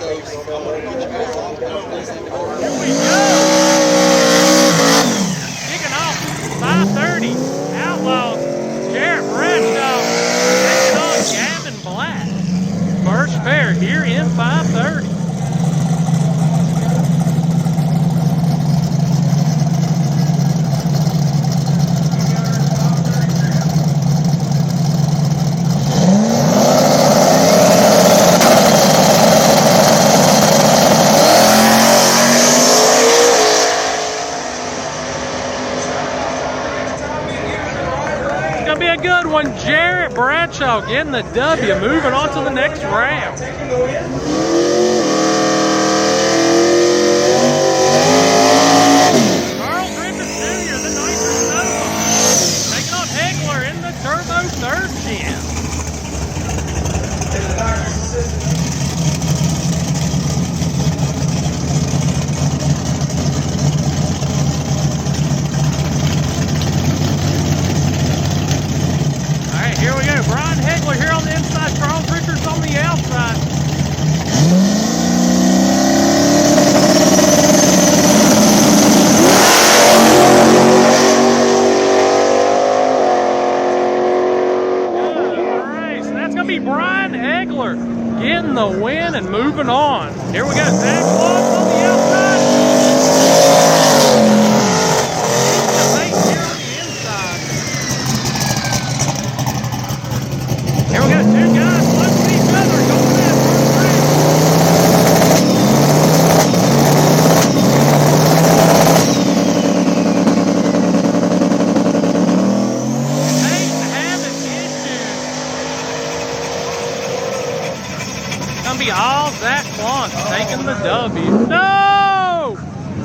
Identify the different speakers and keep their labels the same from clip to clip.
Speaker 1: Kicking off 5:30. Outlaws, Jarrett Bradshaw taking on Gavin Black. First pair here in 5:30. Be a good one. Jarrett Bradshaw getting the W, moving on to the next round. Carl Griffith Jr., the nicer Nova, taking on Hegler in the Turbo third gen. Here we go, Brian Hegler here on the inside, Charles Richards on the outside. Good race. That's going to be Brian Hegler getting the win and moving on. Here we go, Zach Watts on the outside. Here we go, two guys, one to each other, going in first race. Hate to have an issue. It's gonna be all Zach Klontz taking the W. No!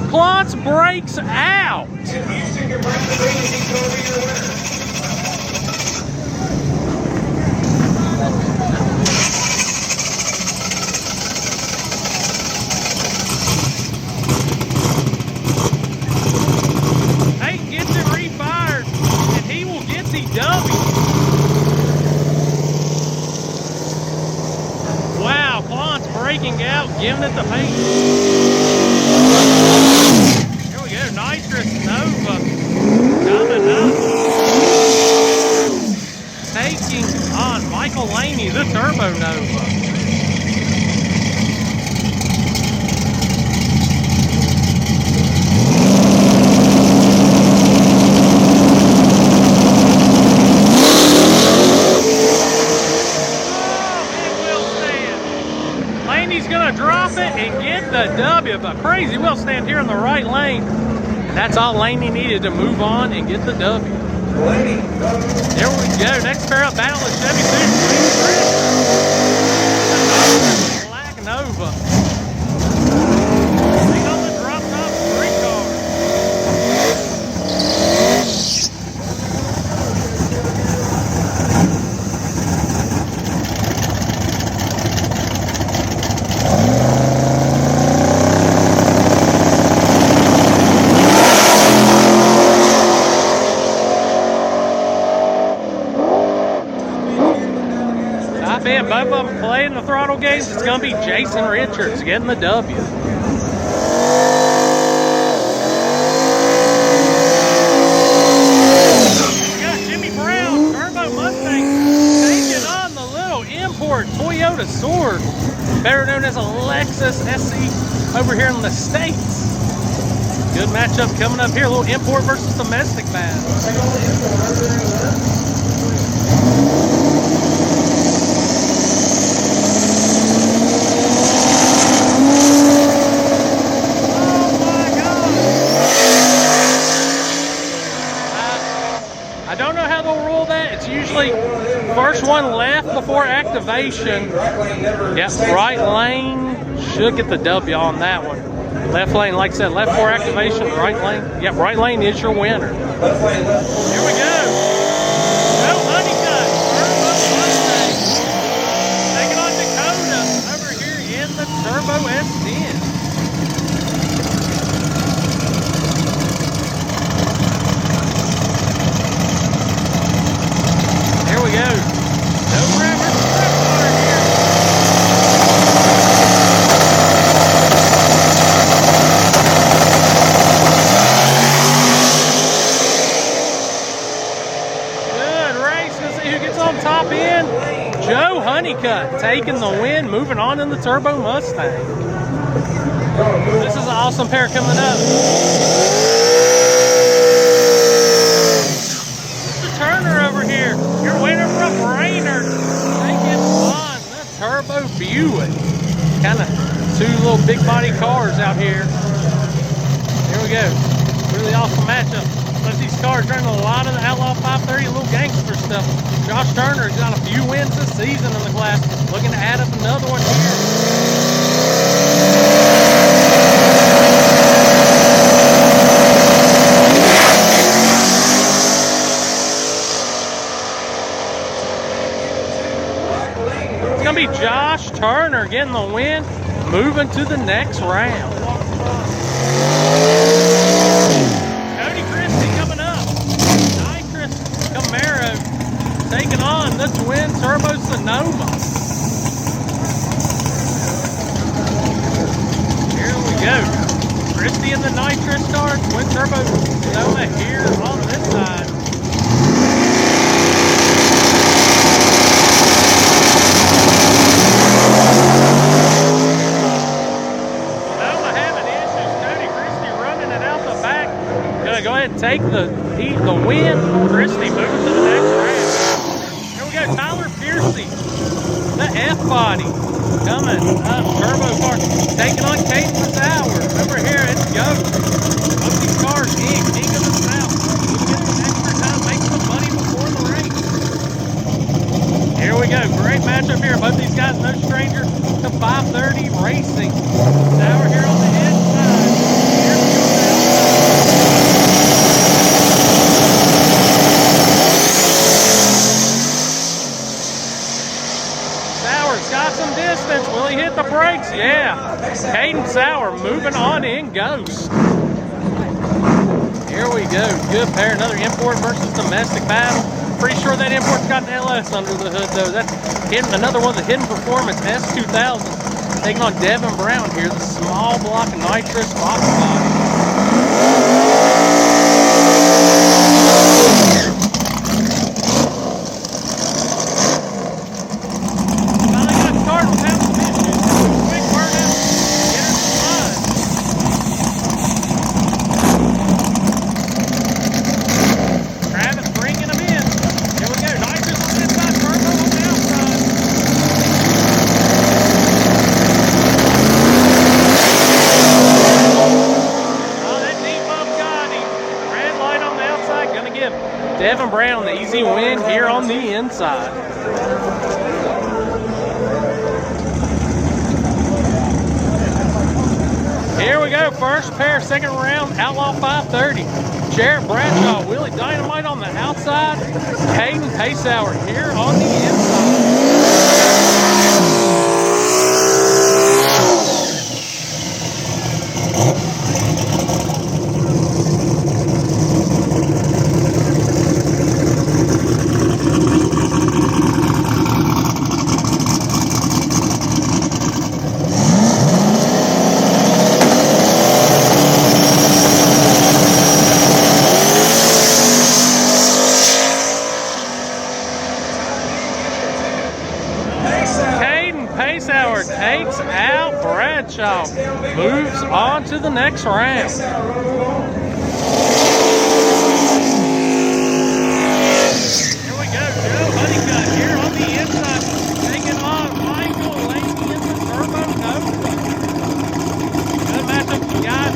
Speaker 1: Klontz breaks out.
Speaker 2: If Houston can bring the baby, he's gonna be your winner.
Speaker 1: Wow, Klontz breaking out, giving it the paint. Here we go, Nitrous Nova coming up. Taking on Michael Laney, the Turbo Nova. Laney's gonna drop it and get the W, but Crazy will stand here in the right lane. And that's all Laney needed to move on and get the W. There we go. Next pair up battle is Chevy Suits. Black Nova. They got the drop top 3 car. Man, both of them playing the throttle games. It's going to be Jason Richards getting the W. We got Jimmy Brown, Turbo Mustang, taking on the little import Toyota Sword, better known as a Lexus SC over here in the States. Good matchup coming up here. A little import versus domestic battle. I don't know how they'll rule that. It's usually first one left before activation. Yep, right lane should get the W on that one. Left lane, like I said, left before activation, right lane. Yep, right lane is your winner. Here we go. No honeycut. Mustang. Taking on Dakota over here in the Turbo S10. Here we go. No grabber, here. see who gets on top end. Joe Honeycutt taking the win, moving on in the Turbo Mustang. This is an awesome pair coming up. Mr. Turner over here, your winner from Brainerd, taking on the Turbo Buick. Kind of two little big body cars out here. Here we go. Really awesome matchup. Both these cars running a lot of the Outlaw 530, little gangster stuff. Josh Turner's got a few wins this season in the class. Looking to add up another one here. It's going to be Josh Turner getting the win, moving to the next round. Cody Christie coming up. Nitrous Camaro taking on the twin turbo Sonoma. Here we go. Christie in the nitrous car, twin turbo Sonoma here on this side. Go ahead and take the win. Christie moving to the next round. Here we go, Tyler Piercy, the F-body, coming up, turbo car, taking on Caden Sauer. Over here, it's Ghost. Both these cars, king of the South. You can get some extra time, make some money before the race. Here we go, great matchup here. Both these guys, no stranger to 530 racing. Sauer here on the inside. Here we go. Got some distance. Will he hit the brakes? Yeah. Caden Sauer moving on in Ghost. Here we go. Good pair. Another import versus domestic battle. Pretty sure that import's got an LS under the hood though. That's hidden. Another one, the Hidden Performance S2000. Taking on Devin Brown here, the small block nitrous box body. Devin Brown, the easy win here on the inside. Here we go, first pair, second round, Outlaw 530. Jarrett Bradshaw, Willie Dynamite on the outside. Caden Pacehour here on the inside. Pacehour takes out Bradshaw, moves on to the next round. Here we go, Joe Honeycutt here on the inside, taking on Michael Lacey in the Turbo Nova. Good matchup, guys.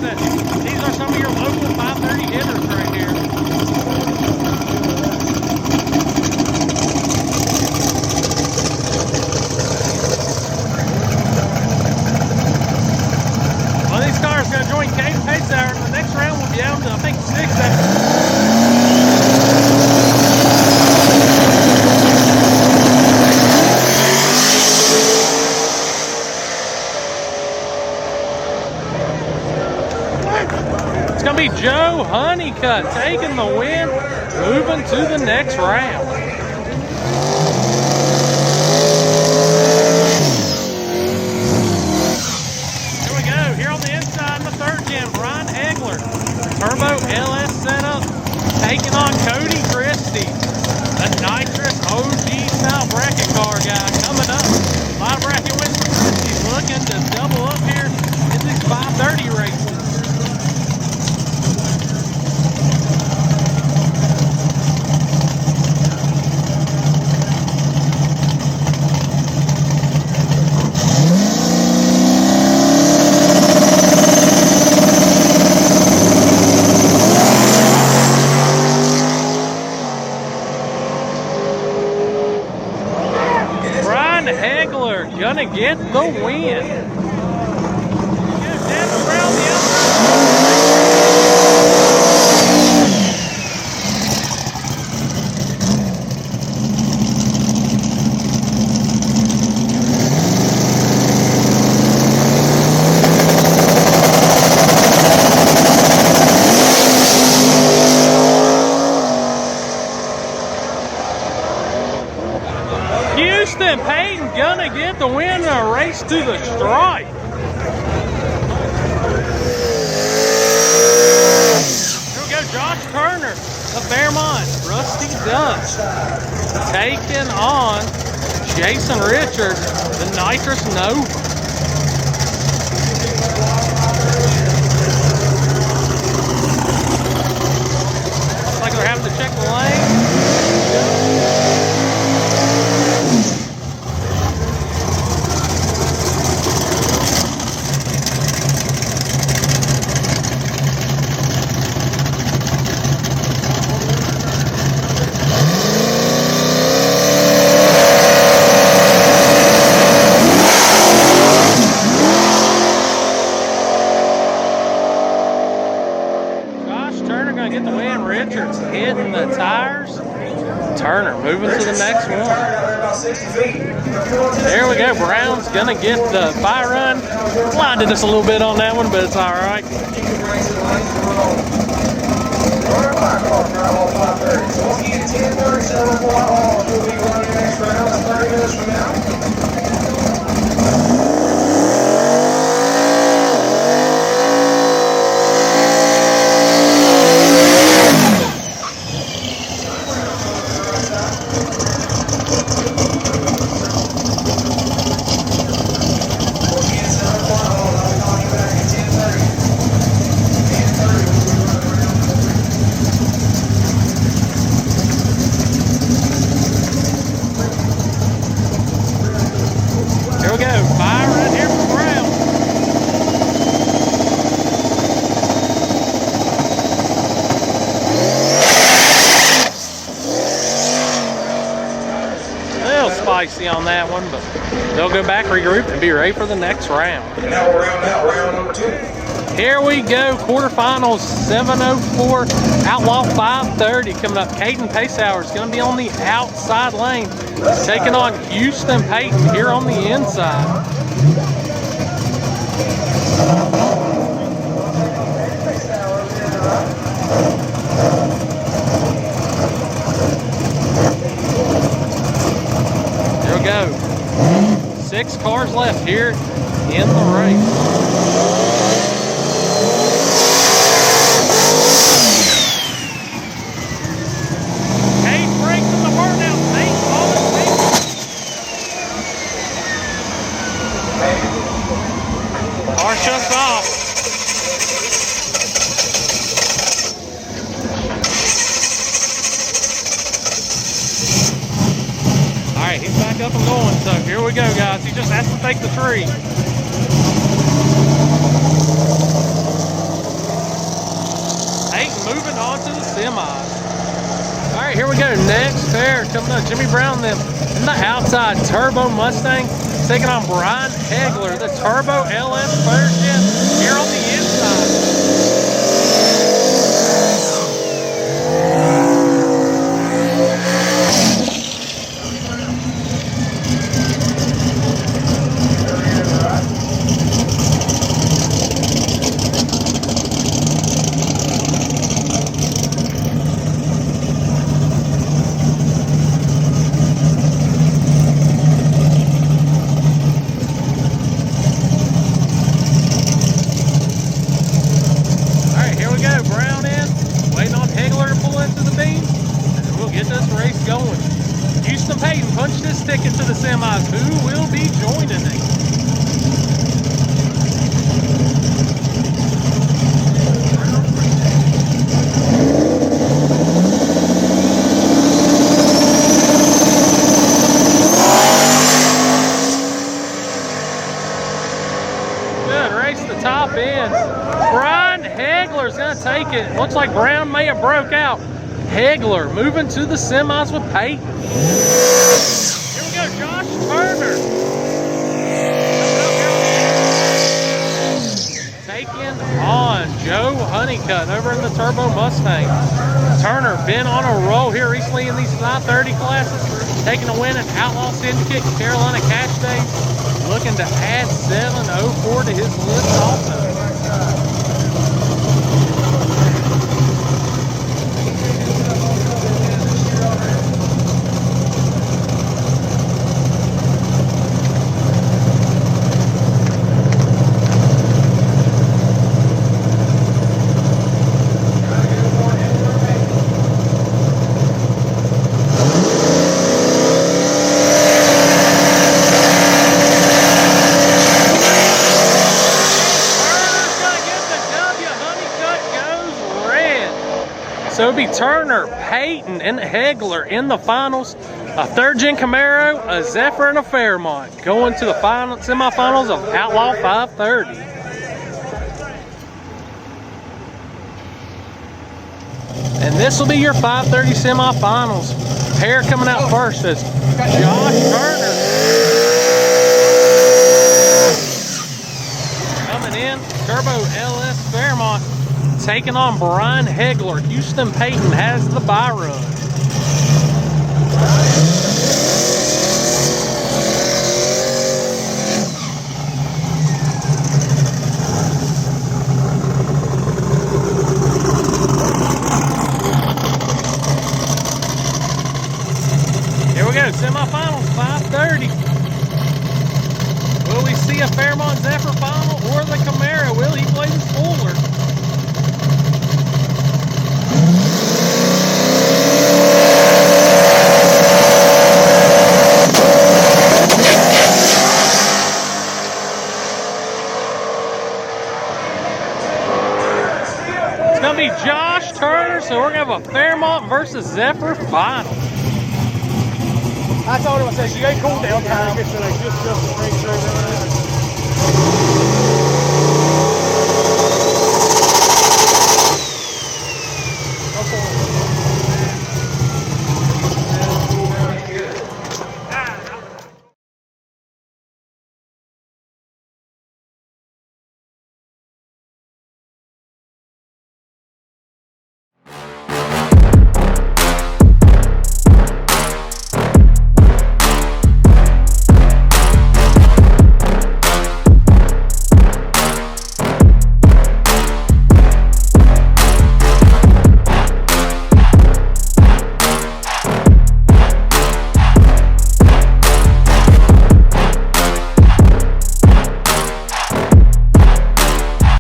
Speaker 1: These are some of your local 530 hitters right here. These cars are going to join Caden Pacehour. The next round will be down to, I think, 6. It's going to be Joe Honeycutt taking the win, moving to the next round. Turbo LS setup, taking on Cody Christie, the nitrous Hegler gonna get the win. Devin Brown, the Houston Payton gonna get the win in a race to the stripe. Here we go, Josh Turner of Fairmont, Rusty Dust, taking on Jason Richards, the Nitrous Nova. Looks like they're having to check the lane. Hitting the tires. Turner moving to the next one. There we go. Brown's gonna get the fire run. Blinded us a little bit on that one, but it's all right. Here we go, fire right here from Brown. A little spicy on that one, but they'll go back, regroup, and be ready for the next round.
Speaker 2: And now we're round out round number 2.
Speaker 1: Here we go, quarterfinals, 704, Outlaw 530 coming up. Caden Pacehour is going to be on the outside lane, taking on Houston Payton here on the inside. Here we go. 6 cars left here in the race. Car shuts off. All right, he's back up and going. So here we go, guys. He just has to take the tree. Payton moving on to the semis. All right, here we go. Next pair coming up. Jimmy Brown them in the outside Turbo Mustang, taking on Brian Hegler, the Turbo LS version here on the inside. Punched his ticket to the semis. Who will be joining him? Good race to the top end. Brian Hegler's gonna take it. Looks like Brown may have broke out. Hegler moving to the semis with Payton. Here we go, Josh Turner Joe Honeycutt over in the Turbo Mustang. Turner been on a roll here recently in these 530 classes, taking a win at Outlaw Syndicate, Carolina Cash Days, looking to add 704 to his list also. So it'll be Turner, Payton, and Hegler in the finals. A third-gen Camaro, a Zephyr, and a Fairmont going to the final semifinals of Outlaw 530. And this will be your 530 semifinals. Pair coming out first is Josh Turner. Coming in, Turbo LS Fairmont. Taking on Brian Hegler. Houston Payton has the buy run. Here we go, semifinals, 530. Will we see a Fairmont Zephyr final or the Camaro? Will he play the spoiler? It's going to be Josh Turner, so we're going to have a Fairmont versus Zephyr final.
Speaker 3: I told him, I said, you ain't cool down time.